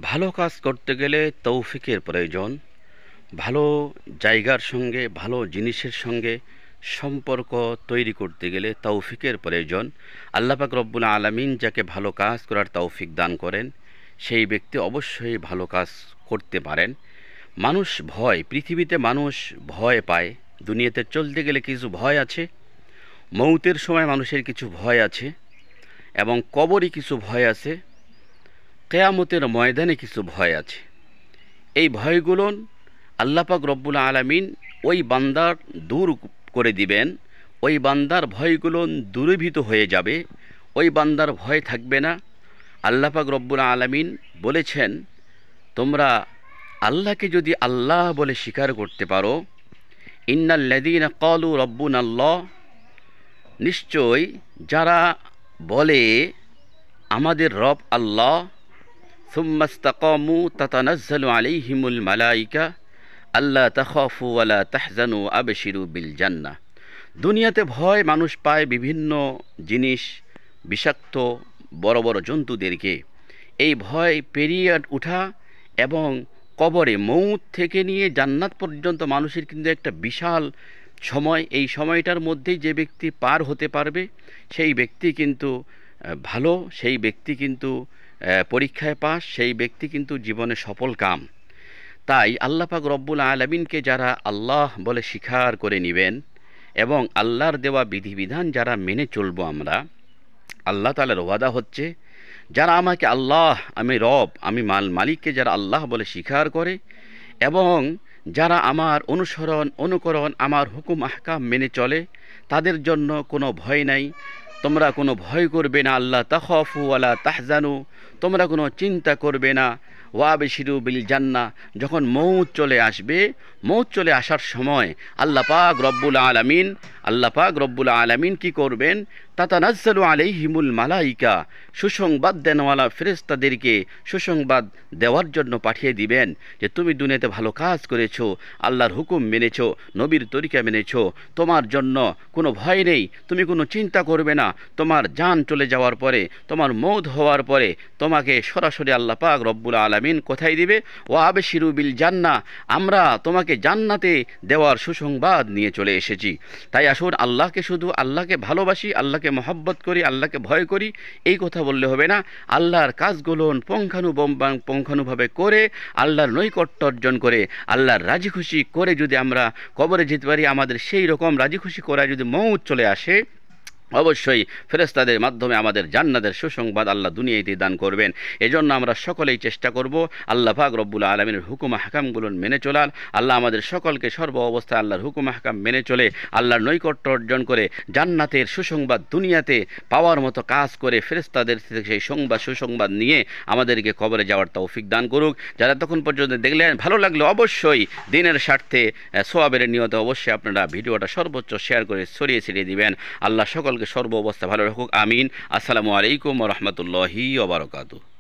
ভালো কাজ করতে গেলে তৌফিকের প্রয়োজন। ভালো জায়গার সঙ্গে ভালো জিনিসের সঙ্গে সম্পর্ক তৈরি করতে গেলে তৌফিকের প্রয়োজন। আল্লাহ পাক রব্বুল আলামিন যাকে ভালো কাজ করার তৌফিক দান করেন সেই ব্যক্তি অবশ্যই ভালো কাজ করতে পারেন। পৃথিবীতে মানুষ ভয় পায়। দুনিয়াতে চলতে গেলে কিছু ভয় আছে, মৌতের সময় মানুষের কিছু ভয় আছে, এবং কবরে কিছু ভয় আছে, কিয়ামতের ময়দানে কিছু ভয় আছে। এই ভয়গুলো আল্লাহ পাক রব্বুল আলামিন ওই বান্দার দূর করে দিবেন। ওই বান্দার ভয়গুলো দূরীভূত হয়ে যাবে, ওই বান্দার ভয় থাকবে না। আল্লাহ পাক রব্বুল আলামিন বলেছেন, তোমরা আল্লাহকে যদি আল্লাহ বলে স্বীকার করতে পারো, ইন্নাল্লাযীনা ক্বালু রাব্বুনাল্লাহ, নিশ্চয় যারা বলে আমাদের রব আল্লাহ, সুম্মা ইসতাকামু তাতানাজ্জালু আলাইহিমুল মালাইকা আল্লা তাখাফু ওয়ালা তাহজানু আবশিরু বিল জান্নাহ। দুনিয়াতে ভয় মানুষ পায় বিভিন্ন জিনিস, বিষাক্ত বড় বড় জন্তুদেরকে। এই ভয় পেরিয়ে ওঠা এবং কবরে মৌত থেকে নিয়ে জান্নাত পর্যন্ত মানুষের কিন্তু একটা বিশাল সময়। এই সময়টার মধ্যেই যে ব্যক্তি পার হতে পারবে সেই ব্যক্তি কিন্তু ভালো, সেই ব্যক্তি কিন্তু পরীক্ষায় পাস, সেই ব্যক্তি কিন্তু জীবনে সফল কাম। তাই আল্লাহ পাক রব্বুল আলামিনকে যারা আল্লাহ বলে স্বীকার করে নেবেন এবং আল্লাহর দেওয়া বিধিবিধান যারা মেনে চলবো আমরা, আল্লাহ তাআলার ওয়াদা হচ্ছে, যারা আমাকে আল্লাহ, আমি রব, আমি মালিককে যারা আল্লাহ বলে স্বীকার করে এবং যারা আমার অনুকরণ আমার হুকুম আহকাম মেনে চলে, তাদের জন্য কোনো ভয় নাই। তোমরা কোনো ভয় করবে না, আল্লাহ তাখাফু ওয়ালা তাহজানু, তোমরা কোনো চিন্তা করবে না, ওয়াবশিরু বিল জান্নাহ। যখন মৌত চলে আসবে, মৌত চলে আসার সময় আল্লাহ পাক রব্বুল আলামিন কি করবেন? তাতানাজ্জালু আলাইহিমুল মালাইকা, সুসংবাদ দেনওয়ালা ফেরেশতাদেরকে সুসংবাদ দেওয়ার জন্য পাঠিয়ে দিবেন যে তুমি দুনিয়াতে ভালো কাজ করেছো, আল্লাহর হুকুম মেনেছো, নবীর তরিকা মেনেছো, তোমার জন্য কোনো ভয় নেই, তুমি কোনো চিন্তা করবে না। তোমার জান চলে যাওয়ার পরে, তোমার মৌত হওয়ার পরে তোমাকে সরাসরি আল্লাহ পাক রব্বুল আলামিন কোথায় দিবে? ওয়াবশিরু বিল জান্নাহ, আমরা তোমাকে জান্নাতে দেওয়ার সুসংবাদ নিয়ে চলে এসেছি। তাই আসুন আল্লাহকে ভালোবাসি, আল্লাহকে মহব্বত করি, আল্লাহকে ভয় করি, এই কথা বললে হবে না। আল্লাহর কাজগুলো পুঙ্খানুভাবে করে, আল্লাহর নৈকট্য অর্জন করে, আল্লাহর রাজি খুশি করে যদি আমরা কবরে যেতে পারি, আমাদের সেই রকম রাজি খুশি করায় যদি মৌত চলে আসে, অবশ্যই ফেরেশতাদের মাধ্যমে আমাদের জান্নাতের সুসংবাদ আল্লাহ দুনিয়াতে দান করবেন। এজন্য আমরা সকলেই চেষ্টা করব আল্লাহ পাক রব্বুল আলামিনের হুকুম আহকামগুলো মেনে চলার। আল্লাহ আমাদের সকলকে সর্ব অবস্থায় আল্লাহর হুকুম আহকাম মেনে চলে আল্লাহর নৈকট্য অর্জন করে জান্নাতের সুসংবাদ দুনিয়াতে পাওয়ার মতো কাজ করে ফেরেশতাদের থেকে সেই সুসংবাদ নিয়ে আমাদেরকে কবরে যাওয়ার তৌফিক দান করুক। যারা তখন পর্যন্ত দেখলেন, ভালো লাগলে অবশ্যই দিনের স্বার্থে সওয়াবের নিয়তে অবশ্যই আপনারা ভিডিওটা সর্বোচ্চ শেয়ার করে ছড়িয়ে দিবেন। আল্লাহ সকলকে সর্ব অবস্থা ভালো রাখুক, আমিন। আসসালামু আলাইকুম ওয়া রাহমাতুল্লাহি ওয়া বারাকাতুহু।